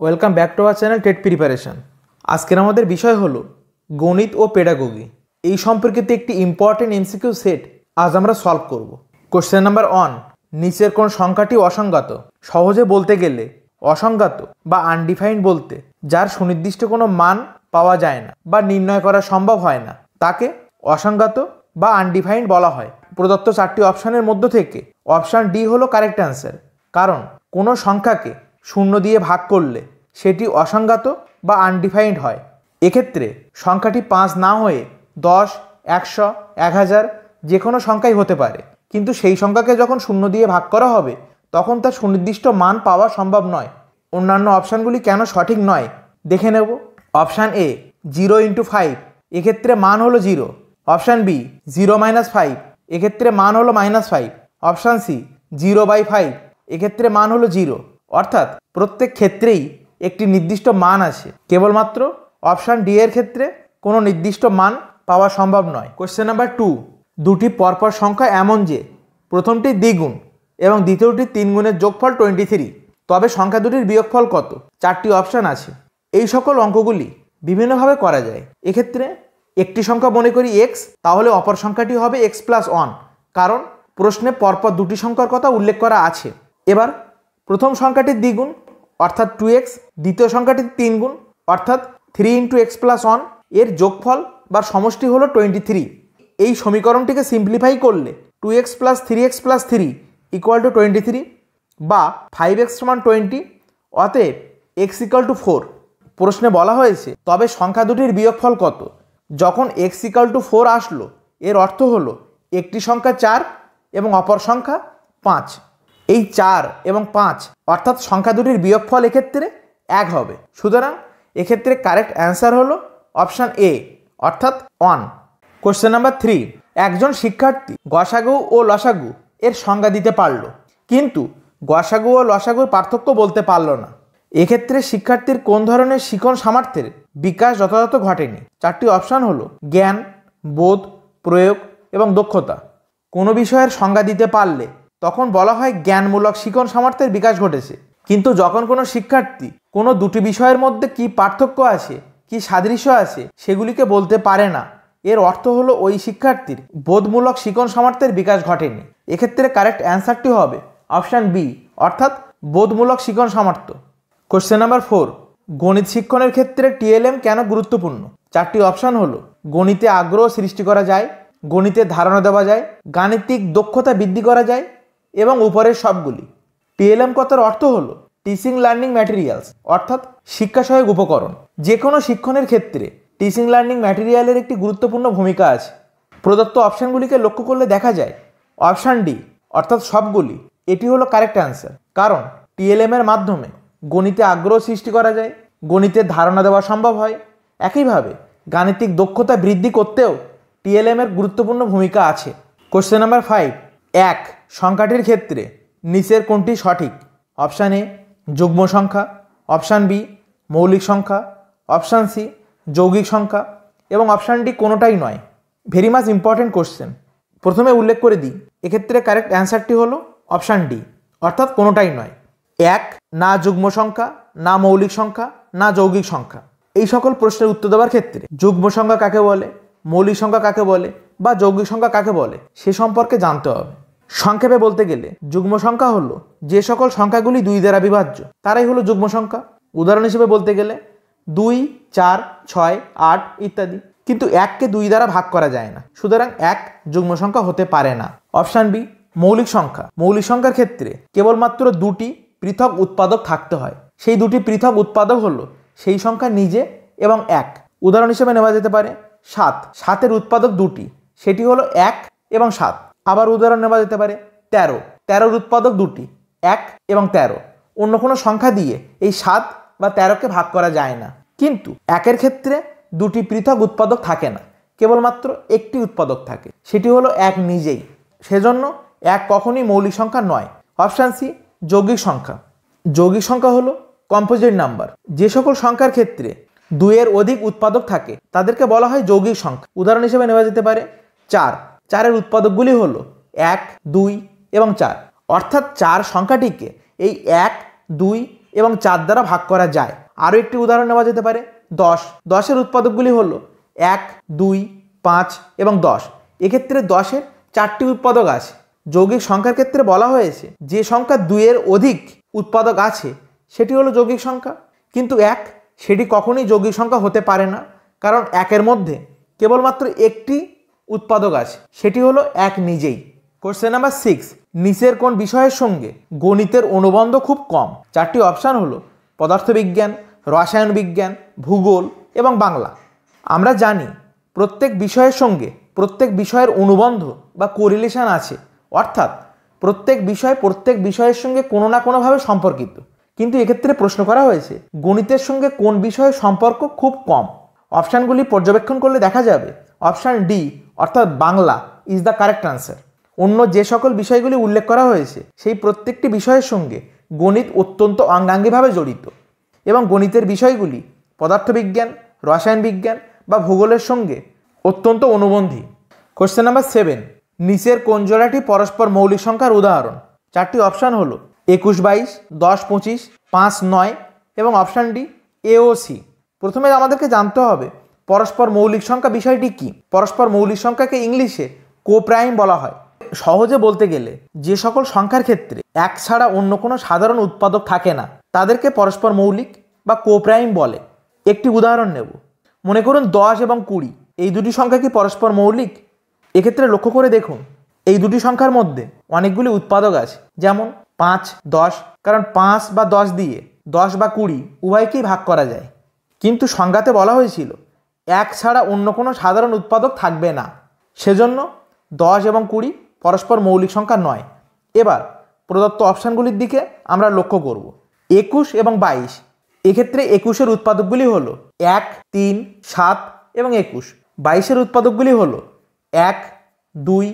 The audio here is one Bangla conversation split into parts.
Welcome back to our channel TET preparation. আজকের আমাদের বিষয় হলো গণিত ও পেডাগোগি। এই সম্পর্কিত একটি ইম্পর্টেন্ট এমসিকিউ সেট আজ আমরা সলভ করব। কোশ্চেন নাম্বার 1, নিচের কোন সংখ্যাটি অসংজ্ঞাত? সহজে বলতে গেলে অসংজ্ঞাত বা আনডিফাইন্ড বলতে যার সুনির্দিষ্ট কোনো মান পাওয়া যায় না বা নির্ণয় করা সম্ভব হয় না তাকে অসংজ্ঞাত বা আনডিফাইন্ড বলা হয়। প্রদত্ত 4টি অপশানের মধ্য থেকে অপশান ডি হলো কারেক্ট অ্যান্সার, কারণ কোনো সংখ্যাকে 0 দিয়ে ভাগ করলে সেটি অসংজ্ঞাত বা আনডিফাইন্ড হয়। এক্ষেত্রে সংখ্যাটি 5 না হয়ে 10, 100, 1000 যে কোনো সংখ্যাই হতে পারে, কিন্তু সেই সংখ্যাকে যখন 0 দিয়ে ভাগ করা হবে তখন তার সুনির্দিষ্ট মান পাওয়া সম্ভব নয়। অন্যান্য অপশানগুলি কেন সঠিক নয় দেখে নেব। অপশান এ 0 × 5, এক্ষেত্রে মান হলো 0। অপশান বি 0 - 5, এক্ষেত্রে মান হলো -5। অপশান সি 0/5, এক্ষেত্রে মান হলো 0। অর্থাৎ প্রত্যেক ক্ষেত্রেই একটি নির্দিষ্ট মান আছে, কেবলমাত্র অপশান ডি এর ক্ষেত্রে কোনো নির্দিষ্ট মান পাওয়া সম্ভব নয়। কোশ্চেন নাম্বার 2, দুটি পরপর সংখ্যা এমন যে প্রথমটি দ্বিগুণ এবং দ্বিতীয়টি 3 গুণের যোগফল 23, তবে সংখ্যা দুটির বিয়োগফল কত? 4টি অপশান আছে। এই সকল অঙ্কগুলি বিভিন্নভাবে করা যায়। এক্ষেত্রে একটি সংখ্যা মনে করি x, তাহলে অপর সংখ্যাটি হবে x+1, কারণ প্রশ্নে পরপর দুটি সংখ্যার কথা উল্লেখ করা আছে। এবার প্রথম সংখ্যাটির দ্বিগুণ অর্থাৎ 2x, দ্বিতীয় সংখ্যাটির 3 গুণ অর্থাৎ 3 × x+1 এর যোগফল বা সমষ্টি হলো 23। এই সমীকরণটিকে সিম্পলিফাই করলে 2x + 3x + 3 = 23 বা 5x = 20, অতএব x = 4। প্রশ্নে বলা হয়েছে তবে সংখ্যা দুটির বিয়োগফল কত? যখন x = 4 আসলো এর অর্থ হলো একটি সংখ্যা 4 এবং অপর সংখ্যা 5। এই 4 এবং 5 অর্থাৎ সংখ্যা দুটির বিয়োগফল এক্ষেত্রে 1 হবে। সুতরাং এক্ষেত্রে কারেক্ট অ্যান্সার হলো অপশান এ অর্থাৎ 1। কোশ্চেন নাম্বার 3, একজন শিক্ষার্থী গসাগু ও লসাগু এর সংজ্ঞা দিতে পারলো, কিন্তু গসাগু ও লসাগুর পার্থক্য বলতে পারলো না। এক্ষেত্রে শিক্ষার্থীর কোন ধরনের শিখন সামর্থ্যের বিকাশ যথাযথ ঘটেনি? 4টি অপশান হলো জ্ঞান, বোধ, প্রয়োগ এবং দক্ষতা। কোনো বিষয়ের সংজ্ঞা দিতে পারলে তখন বলা হয় জ্ঞানমূলক শিখন সামর্থ্যের বিকাশ ঘটেছে, কিন্তু যখন কোনো শিক্ষার্থী কোনো দুটি বিষয়ের মধ্যে কি পার্থক্য আছে, কি সাদৃশ্য আছে সেগুলিকে বলতে পারে না, এর অর্থ হলো ওই শিক্ষার্থীর বোধমূলক শিখন সামর্থ্যের বিকাশ ঘটেনি। এক্ষেত্রে কারেক্ট অ্যান্সারটি হবে অপশান বি অর্থাৎ বোধমূলক শিখন সামর্থ্য। কোশ্চেন নাম্বার 4, গণিত শিক্ষণের ক্ষেত্রে টিএলএম কেন গুরুত্বপূর্ণ? 4টি অপশান হলো গণিতে আগ্রহ সৃষ্টি করা যায়, গণিতের ধারণা দেওয়া যায়, গাণিতিক দক্ষতা বৃদ্ধি করা যায় এবং উপরের সবগুলি। টিএলএম কথার অর্থ হলো টিচিং লার্নিং ম্যাটেরিয়ালস অর্থাৎ শিক্ষা সহায়ক উপকরণ। যে কোনো শিক্ষণের ক্ষেত্রে টিচিং লার্নিং ম্যাটেরিয়ালের একটি গুরুত্বপূর্ণ ভূমিকা আছে। প্রদত্ত অপশানগুলিকে লক্ষ্য করলে দেখা যায় অপশান ডি অর্থাৎ সবগুলি এটি হলো কারেক্ট অ্যান্সার, কারণ টিএলএম এর মাধ্যমে গণিতে আগ্রহ সৃষ্টি করা যায়, গণিতের ধারণা দেওয়া সম্ভব হয়। একইভাবে গাণিতিক দক্ষতা বৃদ্ধি করতেও টিএলএম এর গুরুত্বপূর্ণ ভূমিকা আছে। কোশ্চেন নাম্বার 5, 1 সংখ্যাটির ক্ষেত্রে নিচের কোনটি সঠিক? অপশান এ যুগ্ম সংখ্যা, অপশান বি মৌলিক সংখ্যা, অপশান সি যৌগিক সংখ্যা এবং অপশান ডি কোনোটাই নয়। Very much important question. প্রথমে উল্লেখ করে দিই, এক্ষেত্রে কারেক্ট অ্যান্সারটি হলো অপশান ডি অর্থাৎ কোনোটাই নয়। 1 না যুগ্ম সংখ্যা, না মৌলিক সংখ্যা, না যৌগিক সংখ্যা। এই সকল প্রশ্নের উত্তর দেওয়ার ক্ষেত্রে যুগ্ম সংখ্যা কাকে বলে, মৌলিক সংখ্যা কাকে বলে বা যৌগিক সংখ্যা কাকে বলে সে সম্পর্কে জানতে হবে। সংক্ষেপে বলতে গেলে যুগ্ম সংখ্যা হলো যে সকল সংখ্যাগুলি 2 দ্বারা বিভাজ্য তারাই হলো যুগ্ম সংখ্যা। উদাহরণ হিসেবে বলতে গেলে 2, 4, 6, 8 ইত্যাদি। কিন্তু 1কে 2 দ্বারা ভাগ করা যায় না, সুতরাং 1 যুগ্ম সংখ্যা হতে পারে না। অপশান বি মৌলিক সংখ্যা। মৌলিক সংখ্যার ক্ষেত্রে কেবলমাত্র 2টি পৃথক উৎপাদক থাকতে হয়। সেই 2টি পৃথক উৎপাদক হলো সেই সংখ্যা নিজে এবং 1। উদাহরণ হিসেবে নেওয়া যেতে পারে 7, 7-এর উৎপাদক 2টি, সেটি হলো 1 এবং 7। আবার উদাহরণ নেওয়া যেতে পারে 13, 13-এর উৎপাদক 2টি, 1 এবং 13। অন্য কোনো সংখ্যা দিয়ে এই 7 বা 13কে ভাগ করা যায় না, কিন্তু 1-এর ক্ষেত্রে 2টি পৃথক উৎপাদক থাকে না, কেবলমাত্র একটি উৎপাদক থাকে, সেটি হলো 1 নিজেই। সেজন্য 1 কখনই মৌলিক সংখ্যা নয়। অপশান সি যৌগিক সংখ্যা। যৌগিক সংখ্যা হলো কম্পোজিট নাম্বার। যে সকল সংখ্যার ক্ষেত্রে 2-এর অধিক উৎপাদক থাকে তাদেরকে বলা হয় যৌগিক সংখ্যা। উদাহরণ হিসেবে নেওয়া যেতে পারে 4, 4-এর উৎপাদকগুলি হলো 1, 2 এবং 4। অর্থাৎ 4 সংখ্যাটিকে এই 1, 2 এবং 4 দ্বারা ভাগ করা যায়। আরও একটি উদাহরণ নেওয়া যেতে পারে 10। 10-এর উৎপাদকগুলি হলো 1, 2, 5 এবং 10। এক্ষেত্রে 10-এর 4টি উৎপাদক আছে। যৌগিক সংখ্যার ক্ষেত্রে বলা হয়েছে যে সংখ্যা 2-এর অধিক উৎপাদক আছে সেটি হলো যৌগিক সংখ্যা, কিন্তু 1 সেটি কখনোই যৌগিক সংখ্যা হতে পারে না, কারণ 1-এর মধ্যে কেবলমাত্র একটি উৎপাদক আছে, সেটি হলো 1 নিজেই। কোশ্চেন নাম্বার 6, নিচের কোন বিষয়ের সঙ্গে গণিতের অনুবন্ধ খুব কম? 4টি অপশান হলো পদার্থবিজ্ঞান, রসায়ন বিজ্ঞান, ভূগোল এবং বাংলা। আমরা জানি প্রত্যেক বিষয়ের সঙ্গে প্রত্যেক বিষয়ের অনুবন্ধ বা কোরিলেশন আছে, অর্থাৎ প্রত্যেক বিষয়ের সঙ্গে কোনো না কোনোভাবে সম্পর্কিত। কিন্তু এক্ষেত্রে প্রশ্ন করা হয়েছে গণিতের সঙ্গে কোন বিষয়ের সম্পর্ক খুব কম। অপশানগুলি পর্যবেক্ষণ করলে দেখা যাবে অপশান ডি অর্থাৎ Bangla is the correct answer. অন্য যে সকল বিষয়গুলি উল্লেখ করা হয়েছে সেই প্রত্যেকটি বিষয়ের সঙ্গে গণিত অত্যন্ত অঙ্গাঙ্গিভাবে জড়িত, এবং গণিতের বিষয়গুলি পদার্থবিজ্ঞান, রসায়ন বিজ্ঞান বা ভূগোলের সঙ্গে অত্যন্ত অনুবন্ধী। কোশ্চেন নাম্বার 7, নিচের কোন জোড়াটি পরস্পর মৌলিক সংখ্যার উদাহরণ? 4টি অপশান হলো 21, 22, 10, 25, 5, 9 এবং অপশান ডি এ ও সি। প্রথমে আমাদেরকে জানতে হবে পরস্পর মৌলিক সংখ্যা বিষয়টি কি। পরস্পর মৌলিক সংখ্যাকে ইংলিশে কোপ্রাইম বলা হয়। সহজে বলতে গেলে যে সকল সংখ্যার ক্ষেত্রে 1 ছাড়া অন্য কোনো সাধারণ উৎপাদক থাকে না তাদেরকে পরস্পর মৌলিক বা কোপ্রাইম বলে। একটি উদাহরণ নেব। মনে করুন 10 এবং 20 এই দুটি সংখ্যা কি পরস্পর মৌলিক? এক্ষেত্রে লক্ষ্য করে দেখুন এই দুটি সংখ্যার মধ্যে অনেকগুলি উৎপাদক আছে, যেমন 5, 10, কারণ 5 বা 10 দিয়ে 10 বা 20 উভয়কেই ভাগ করা যায়। কিন্তু সংজ্ঞাতে বলা হয়েছিল 1 ছাড়া অন্য কোনো সাধারণ উৎপাদক থাকবে না, সেজন্য 10 এবং 20 পরস্পর মৌলিক সংখ্যা নয়। এবার প্রদত্ত অপশানগুলির দিকে আমরা লক্ষ্য করব। 21 এবং 22, এক্ষেত্রে 21-এর উৎপাদকগুলি হলো 1, 3, 7 এবং 21। 22-এর উৎপাদকগুলি হলো 1, 2,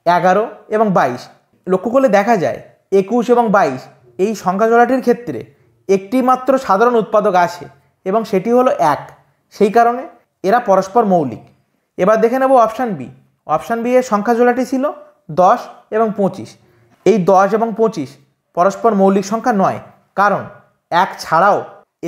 11 এবং 22। লক্ষ্য করলে দেখা যায় 21 এবং 22 এই সংখ্যা জোড়াটির ক্ষেত্রে একটি মাত্র সাধারণ উৎপাদক আছে এবং সেটি হলো 1, সেই কারণে এরা পরস্পর মৌলিক। এবার দেখে নেব অপশান বি। অপশান বি এর সংখ্যা জোড়াটি ছিল 10 এবং 25। এই 10 এবং 25 পরস্পর মৌলিক সংখ্যা নয়, কারণ 1 ছাড়াও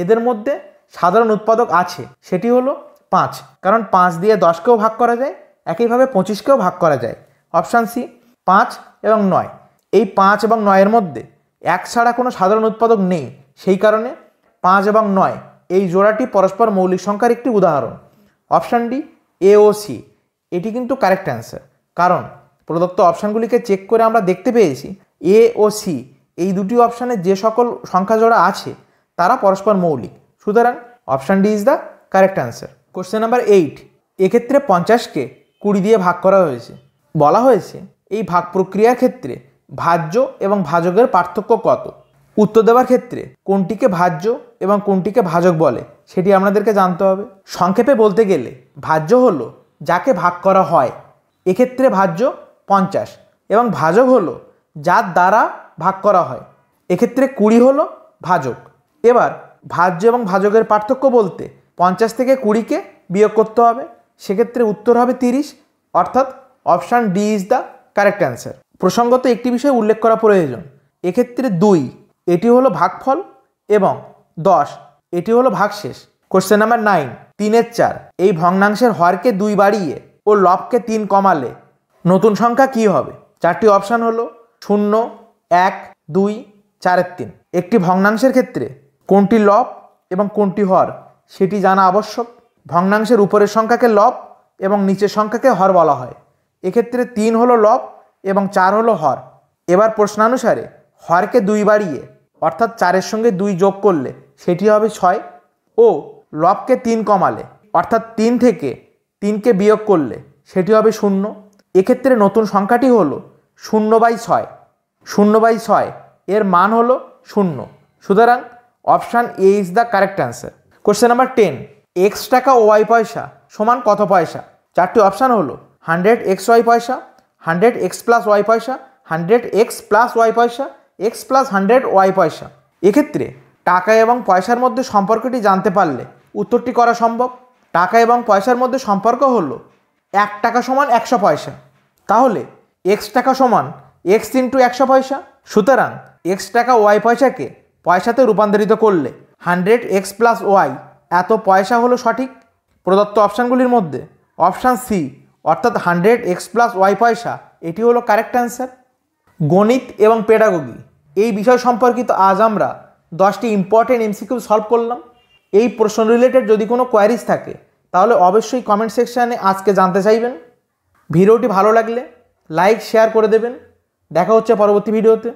এদের মধ্যে সাধারণ উৎপাদক আছে, সেটি হলো 5, কারণ 5 দিয়ে 10কেও ভাগ করা যায়, একইভাবে 25কেও ভাগ করা যায়। অপশান সি 5 এবং 9। এই 5 এবং 9-এর মধ্যে 1 ছাড়া কোনো সাধারণ উৎপাদক নেই, সেই কারণে 5 এবং 9 এই জোড়াটি পরস্পর মৌলিক সংখ্যার একটি উদাহরণ। অপশান ডি এ ও সি এটি কিন্তু কারেক্ট অ্যান্সার, কারণ প্রদত্ত অপশানগুলিকে চেক করে আমরা দেখতে পেয়েছি এ ও সি এই দুটি অপশানে যে সকল সংখ্যা জোড়া আছে তারা পরস্পর মৌলিক, সুতরাং option D is the correct answer. Question number 8, এক্ষেত্রে 50কে 20 দিয়ে ভাগ করা হয়েছে। বলা হয়েছে এই ভাগ প্রক্রিয়ার ক্ষেত্রে ভাজ্য এবং ভাজকের পার্থক্য কত? উত্তর দেওয়ার ক্ষেত্রে কোনটিকে ভাজ্য এবং কোনটিকে ভাজক বলে সেটি আপনাদেরকে জানতে হবে। সংক্ষেপে বলতে গেলে ভাজ্য হলো যাকে ভাগ করা হয়, এক্ষেত্রে ভাজ্য 50, এবং ভাজক হলো যার দ্বারা ভাগ করা হয়, এক্ষেত্রে 20 হলো ভাজক। এবার ভাজ্য এবং ভাজকের পার্থক্য বলতে 50 থেকে 20কে বিয়োগ করতে হবে, সেক্ষেত্রে উত্তর হবে 30, অর্থাৎ option D is the correct answer. প্রসঙ্গত একটি বিষয় উল্লেখ করা প্রয়োজন, এক্ষেত্রে 2 এটি হলো ভাগফল এবং 10 এটি হলো ভাগশেষ। কোশ্চেন নাম্বার 9, 3-এর 4 এই ভগ্নাংশের হরকে 2 বাড়িয়ে ও লবকে 3 কমালে নতুন সংখ্যা কি হবে? 4টি অপশান হলো 0, 1, 2, 4-এর 3। একটি ভগ্নাংশের ক্ষেত্রে কোনটি লব এবং কোনটি হর সেটি জানা আবশ্যক। ভগ্নাংশের উপরের সংখ্যাকে লব এবং নিচের সংখ্যাকে হর বলা হয়। এক্ষেত্রে 3 হলো লব এবং 4 হলো হর। এবার প্রশ্নানুসারে হরকে 2 বাড়িয়ে অর্থাৎ 4-এর সঙ্গে 2 যোগ করলে সেটি হবে 6, ও লবকে 3 কমালে অর্থাৎ 3 থেকে 3কে বিয়োগ করলে সেটি হবে 0। এক্ষেত্রে নতুন সংখ্যাটি হলো 0/6। 0/6 এর মান হলো 0, সুতরাং option A is the correct answer. Question number 10, x টাকা ও ওয়াই পয়সা সমান কত পয়সা? 4টি অপশান হলো 100xy পয়সা, 100x প্লাস ওয়াই পয়সা, 100x প্লাস ওয়াই পয়সা, x প্লাস 100y পয়সা। এক্ষেত্রে টাকা এবং পয়সার মধ্যে সম্পর্কটি জানতে পারলে উত্তরটি করা সম্ভব। টাকা এবং পয়সার মধ্যে সম্পর্ক হলো 1 টাকা সমান 100 পয়সা, তাহলে x টাকা সমান x ইন্টু 100 পয়সা, সুতরাং x টাকা ওয়াই পয়সাকে পয়সাতে রূপান্তরিত করলে 100x+y এত পয়সা হলো সঠিক। প্রদত্ত অপশানগুলির মধ্যে অপশান সি অর্থাৎ 100x+y পয়সা এটি হলো কারেক্ট অ্যান্সার। গণিত এবং পেডাগোগি এই বিষয় সম্পর্কিত আজ আমরা 10টি ইম্পর্টেন্ট এমসিকিউ সলভ করলাম। এই প্রশ্ন রিলেটেড যদি কোনো কোয়ারিজ থাকে তাহলে অবশ্যই কমেন্ট সেকশানে আজকে জানতে চাইবেন। ভিডিওটি ভালো লাগলে লাইক শেয়ার করে দেবেন। দেখা হচ্ছে পরবর্তী ভিডিওতে।